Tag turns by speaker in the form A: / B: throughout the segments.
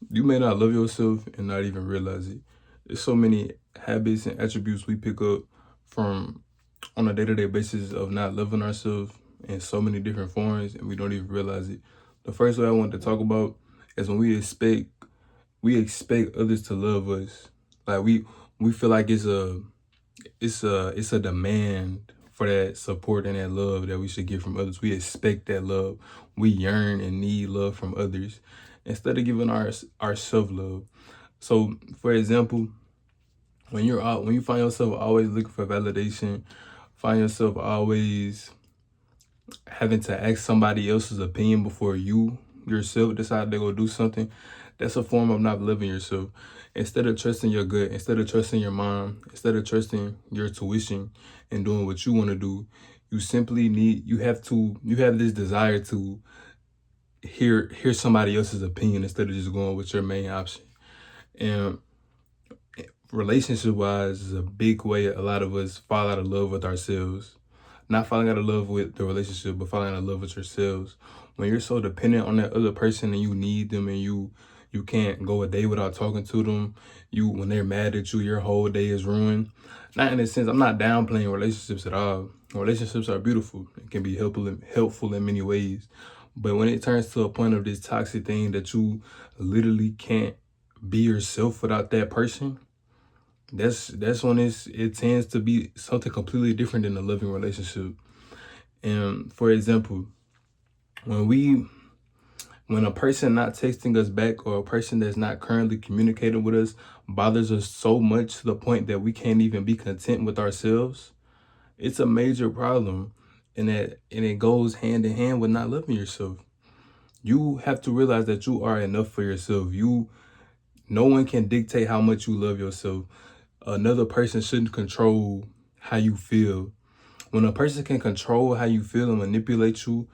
A: You may not love yourself and not even realize it. There's so many habits and attributes we pick up from on a day-to-day basis of not loving ourselves in so many different forms and we don't even realize it. The first way I want to talk about is when we expect others to love us. Like we feel like it's a demand for that support and that love that we should get from others. We expect that love. We yearn and need love from others instead of giving our self love. So, for example, when you find yourself always looking for validation, find yourself always having to ask somebody else's opinion before you yourself decide to go do something, that's a form of not loving yourself. Instead of trusting your gut, instead of trusting your mom, instead of trusting your tuition and doing what you want to do, you have this desire to hear somebody else's opinion instead of just going with your main option. And relationship wise is a big way a lot of us fall out of love with ourselves. Not falling out of love with the relationship, but falling out of love with yourselves. When you're so dependent on that other person and you need them and you can't go a day without talking to them, when they're mad at you, your whole day is ruined. Not in a sense, I'm not downplaying relationships at all. Relationships are beautiful. It can be helpful in many ways. But when it turns to a point of this toxic thing that you literally can't be yourself without that person, that's when it tends to be something completely different than a loving relationship. And for example, when we when a person not texting us back or a person that's not currently communicating with us bothers us so much to the point that we can't even be content with ourselves, it's a major problem. And it goes hand in hand with not loving yourself. You have to realize that you are enough for yourself. No one can dictate how much you love yourself. Another person shouldn't control how you feel. When a person can control how you feel and manipulate you,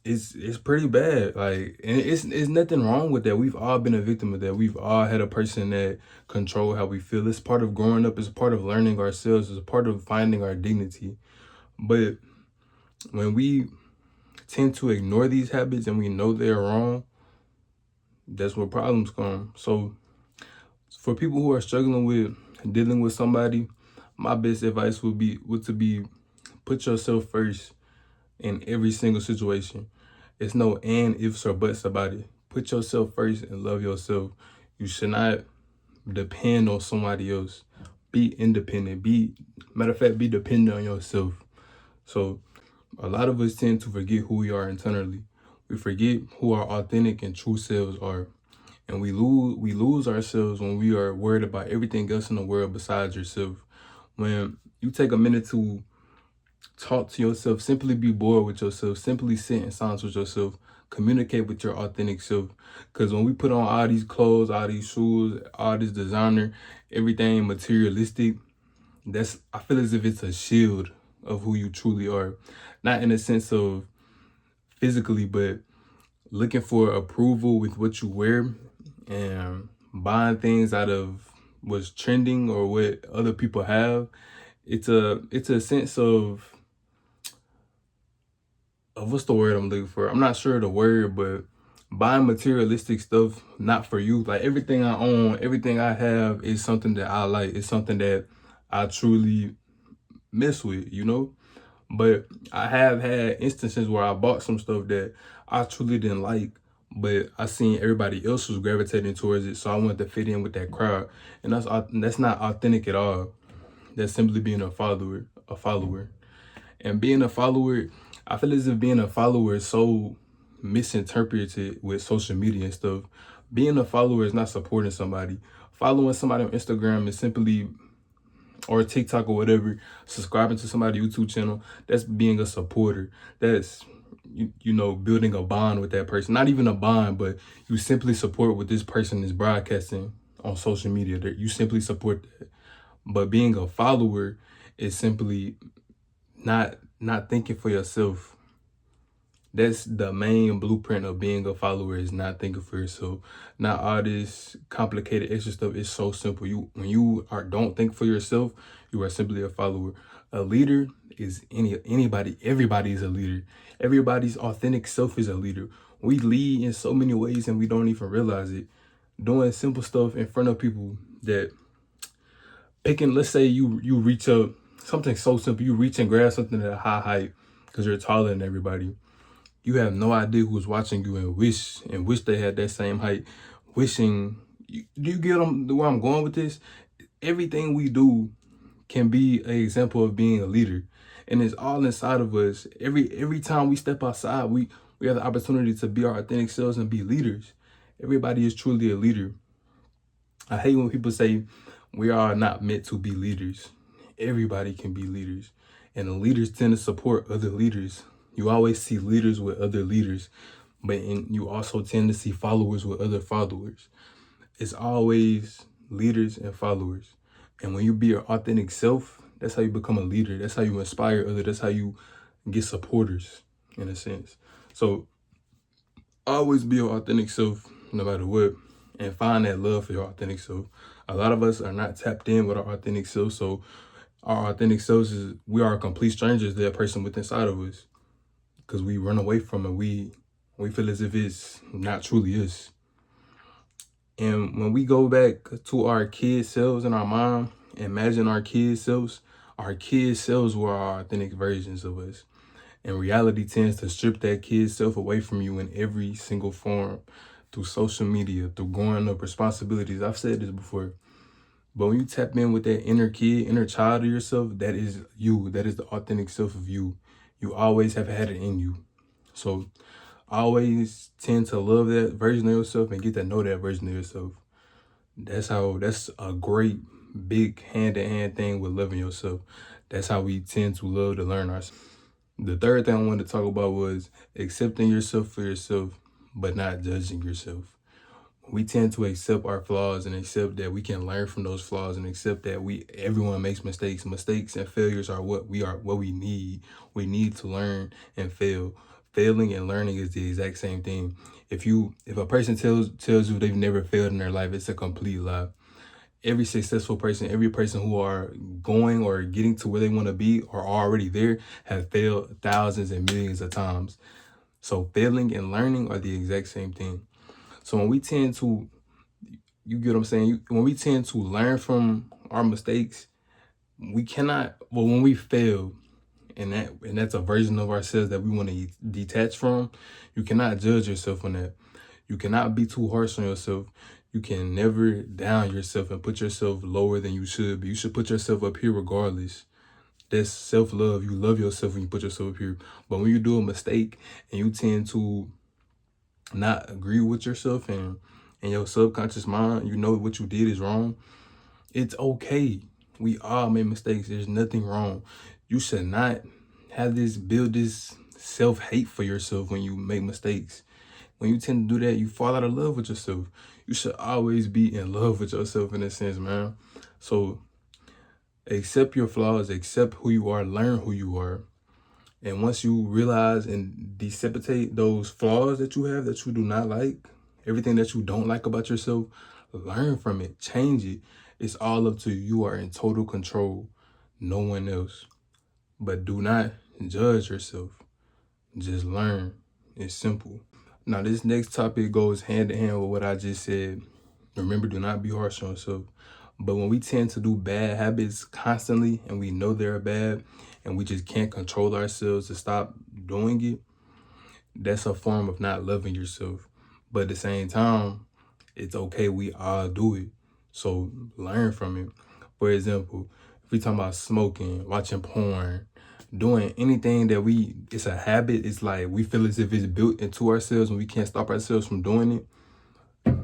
A: it's pretty bad. Like, and it's nothing wrong with that. We've all been a victim of that. We've all had a person that control how we feel. It's part of growing up. It's part of learning ourselves. It's part of finding our dignity. But when we tend to ignore these habits and we know they're wrong, that's where problems come. So for people who are struggling with dealing with somebody, my best advice would to be put yourself first in every single situation. It's no and ifs or buts about it. Put yourself first and love yourself. You should not depend on somebody else. Be independent. Matter of fact, be dependent on yourself. So a lot of us tend to forget who we are internally. We forget who our authentic and true selves are. And we lose ourselves when we are worried about everything else in the world besides yourself. When you take a minute to talk to yourself, simply be bored with yourself, simply sit in silence with yourself, communicate with your authentic self. Because when we put on all these clothes, all these shoes, all this designer, everything materialistic, I feel as if it's a shield of who you truly are. Not in a sense of physically, but looking for approval with what you wear and buying things out of what's trending or what other people have. It's a sense of what's the word I'm looking for? I'm not sure the word, but buying materialistic stuff not for you. Like everything I own, everything I have is something that I like. It's something that I truly mess with, you know? But I have had instances where I bought some stuff that I truly didn't like, but I seen everybody else was gravitating towards it, so I wanted to fit in with that crowd. And that's not authentic at all. That's simply being a follower. And being a follower, I feel as if being a follower is so misinterpreted with social media and stuff. Being a follower is not supporting somebody. Following somebody on Instagram is simply, or TikTok or whatever, subscribing to somebody's YouTube channel, that's being a supporter. That's building a bond with that person. Not even a bond, but you simply support what this person is broadcasting on social media. That you simply support that. But being a follower is simply not thinking for yourself. That's the main blueprint of being a follower, is not thinking for yourself. Not all this complicated extra stuff. It's so simple. When you don't think for yourself, you are simply a follower. A leader is anybody. Everybody is a leader. Everybody's authentic self is a leader. We lead in so many ways and we don't even realize it. Doing simple stuff in front of people, that picking, let's say you reach up, something so simple, you reach and grab something at a high height because you're taller than everybody. You have no idea who's watching you and wish they had that same height. Wishing, do you get where I'm going with this? Everything we do can be an example of being a leader, and it's all inside of us. Every time we step outside, we have the opportunity to be our authentic selves and be leaders. Everybody is truly a leader. I hate when people say we are not meant to be leaders. Everybody can be leaders, and the leaders tend to support other leaders. You always see leaders with other leaders, but you also tend to see followers with other followers. It's always leaders and followers. And when you be your authentic self, that's how you become a leader. That's how you inspire others. That's how you get supporters, in a sense. So always be your authentic self, no matter what, and find that love for your authentic self. A lot of us are not tapped in with our authentic self. So our authentic selves is, we are complete strangers to that person within inside of us, because we run away from it. We feel as if it's not truly us. And when we go back to our kid selves in our mind, imagine our kid selves were our authentic versions of us. And reality tends to strip that kid self away from you in every single form, through social media, through growing up, responsibilities. I've said this before. But when you tap in with that inner kid, inner child of yourself, that is you. That is the authentic self of you. You always have had it in you. So always tend to love that version of yourself and get to know that version of yourself. That's a great big hand-in-hand thing with loving yourself. That's how we tend to love to learn ourselves. The third thing I wanted to talk about was accepting yourself for yourself, but not judging yourself. We tend to accept our flaws and accept that we can learn from those flaws, and accept that everyone makes mistakes. Mistakes and failures are what we need. We need to learn and fail. Failing and learning is the exact same thing. If a person tells you they've never failed in their life, it's a complete lie. Every successful person, every person who are going or getting to where they want to be or already there, have failed thousands and millions of times. So failing and learning are the exact same thing. So when we tend to, you get what I'm saying? When we tend to learn from our mistakes, when we fail, and that's a version of ourselves that we want to detach from, you cannot judge yourself on that. You cannot be too harsh on yourself. You can never down yourself and put yourself lower than you should be. You should put yourself up here regardless. That's self-love. You love yourself when you put yourself up here. But when you do a mistake and you tend to not agree with yourself, and in your subconscious mind, you know what you did is wrong, it's okay. We all make mistakes. There's nothing wrong. You should not build this self-hate for yourself when you make mistakes. When you tend to do that, you fall out of love with yourself. You should always be in love with yourself, in a sense, man. So accept your flaws, accept who you are, learn who you are. And once you realize and dissipate those flaws that you have that you do not like, everything that you don't like about yourself, learn from it, change it. It's all up to you. You are in total control, no one else. But do not judge yourself. Just learn. It's simple. Now, this next topic goes hand in hand with what I just said. Remember, do not be harsh on yourself. But when we tend to do bad habits constantly and we know they're bad and we just can't control ourselves to stop doing it, that's a form of not loving yourself. But at the same time, it's okay. We all do it. So learn from it. For example, if we talking about smoking, watching porn, doing anything that it's a habit, it's like we feel as if it's built into ourselves and we can't stop ourselves from doing it,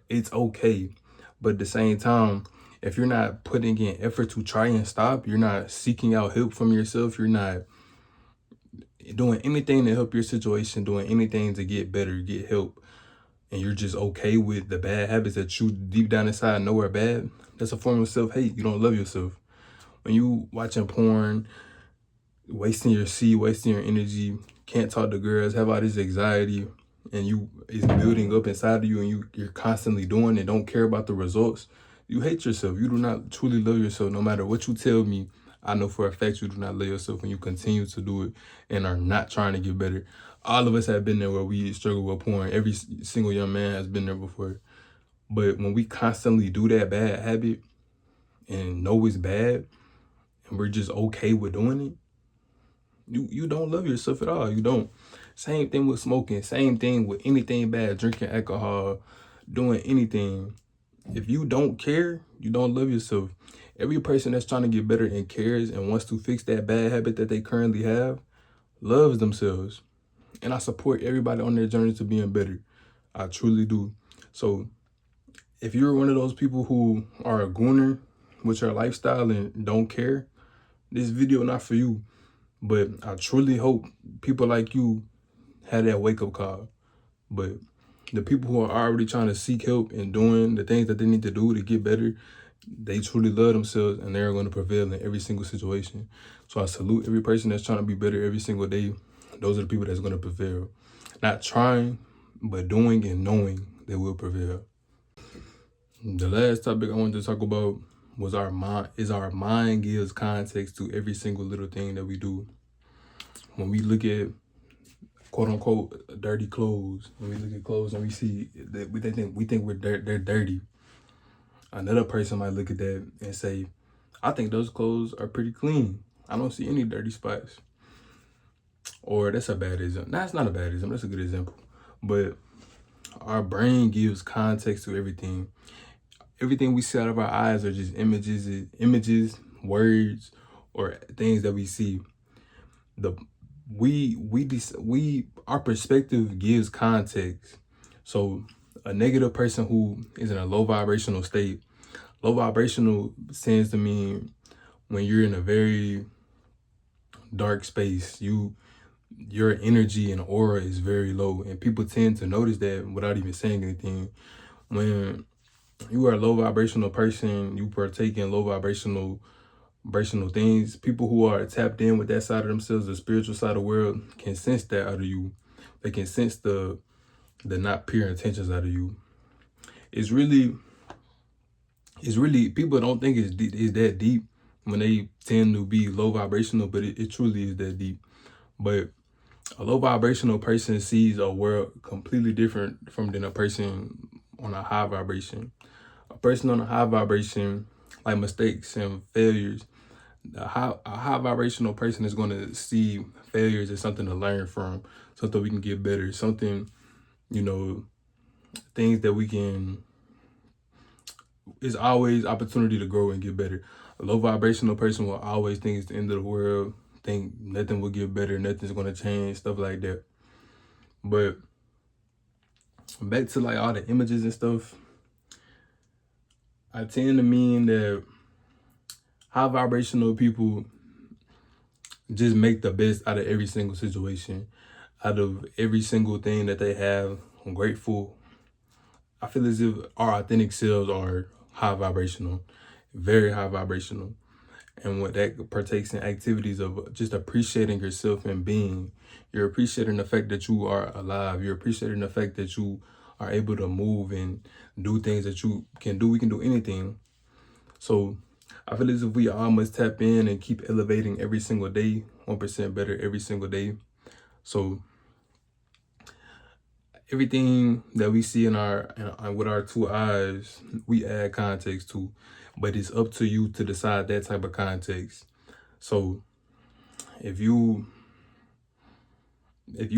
A: it's okay. But at the same time, if you're not putting in effort to try and stop, you're not seeking out help from yourself, you're not doing anything to help your situation, doing anything to get better, get help, and you're just okay with the bad habits that you deep down inside know are bad, that's a form of self-hate. You don't love yourself. When you watching porn, wasting your seed, wasting your energy, can't talk to girls, have all this anxiety, and it's building up inside of you, and you're constantly doing it, don't care about the results, you hate yourself. You do not truly love yourself. No matter what you tell me, I know for a fact you do not love yourself when you continue to do it and are not trying to get better. All of us have been there where we struggle with porn. Every single young man has been there before. But when we constantly do that bad habit and know it's bad, and we're just okay with doing it, you don't love yourself at all. You don't. Same thing with smoking. Same thing with anything bad, drinking alcohol, doing anything. If you don't care, you don't love yourself. Every person that's trying to get better and cares and wants to fix that bad habit that they currently have loves themselves. And I support everybody on their journey to being better. I truly do. So if you're one of those people who are a gooner with your lifestyle and don't care, this video not for you. But I truly hope people like you had that wake-up call. But the people who are already trying to seek help and doing the things that they need to do to get better, they truly love themselves and they're going to prevail in every single situation. So I salute every person that's trying to be better every single day. Those are the people that's going to prevail. Not trying, but doing and knowing they will prevail. The last topic I wanted to talk about was our mind gives context to every single little thing that we do. When we look at quote unquote dirty clothes, when we look at clothes and we see that we think they're dirty, another person might look at that and say, I think those clothes are pretty clean. I don't see any dirty spots. Or that's a bad example. That's not a bad example. That's a good example. But our brain gives context to everything. Everything we see out of our eyes are just images, words, or things that we see. Our perspective gives context. So a negative person who is in a low vibrational state, low vibrational tends to mean when you're in a very dark space, your energy and aura is very low, and people tend to notice that without even saying anything. When you are a low vibrational person, you partake in low vibrational things. People who are tapped in with that side of themselves, the spiritual side of the world, can sense that out of you. They can sense the not pure intentions out of you. It's really people don't think it's that deep when they tend to be low vibrational, but it truly is that deep. But a low vibrational person sees a world completely different than a person on a high vibration. A person on a high vibration, like mistakes and failures, a high vibrational person is going to see failures as something to learn from, something we can get better, something, things that we can, it's always opportunity to grow and get better. A low vibrational person will always think it's the end of the world, think nothing will get better, nothing's going to change, stuff like that. But back to like all the images and stuff, I tend to mean that high vibrational people just make the best out of every single situation, out of every single thing that they have. I'm grateful. I feel as if our authentic selves are high vibrational, very high vibrational. And what that partakes in activities of just appreciating yourself and being. You're appreciating the fact that you are alive. You're appreciating the fact that you are able to move and do things that you can do. We can do anything. So I feel as if we all must tap in and keep elevating every single day, 1% better every single day. So everything that we see with our two eyes, we add context to, but it's up to you to decide that type of context. So if you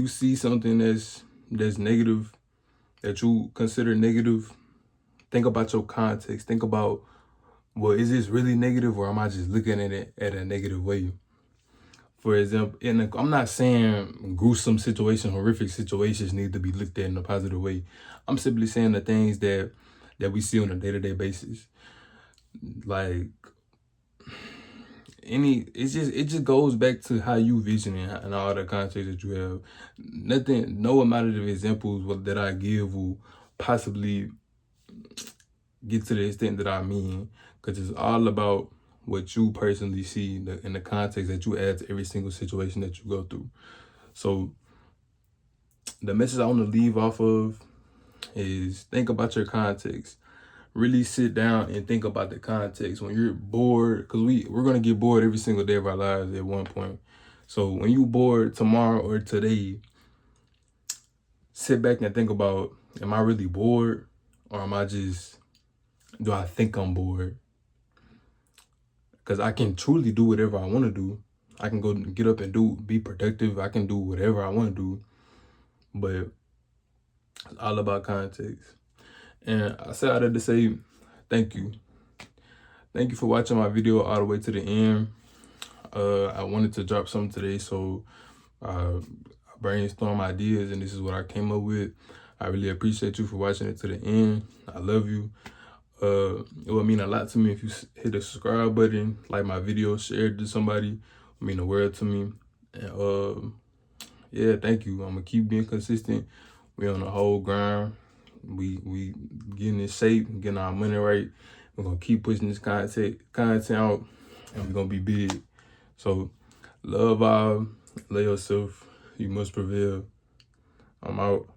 A: see something that's negative, that you consider negative, think about your context. Think about, well, is this really negative, or am I just looking at it at a negative way? For example, I'm not saying gruesome situations, horrific situations need to be looked at in a positive way. I'm simply saying the things that we see on a day-to-day basis. Like it just goes back to how you vision and all the context that you have. No amount of examples that I give will possibly get to the extent that I mean, because it's all about what you personally see in the context that you add to every single situation that you go through. So the message I want to leave off of is think about your context. Really sit down and think about the context. When you're bored, because we're going to get bored every single day of our lives at one point. So when you bored tomorrow or today, sit back and think about, am I really bored? Or do I think I'm bored? Because I can truly do whatever I want to do. I can go get up and be productive. I can do whatever I want to do. But it's all about context. And I say all that to say thank you. Thank you for watching my video all the way to the end. I wanted to drop something today, so I brainstorm ideas, and this is what I came up with. I really appreciate you for watching it to the end. I love you. It would mean a lot to me if you hit the subscribe button, like my video, share it to somebody. It would mean the world to me. And yeah, thank you. I'm gonna keep being consistent. We on the whole grind. We getting in shape, getting our money right. We're gonna keep pushing this content out, and we're gonna be big. So love yourself. You must prevail. I'm out.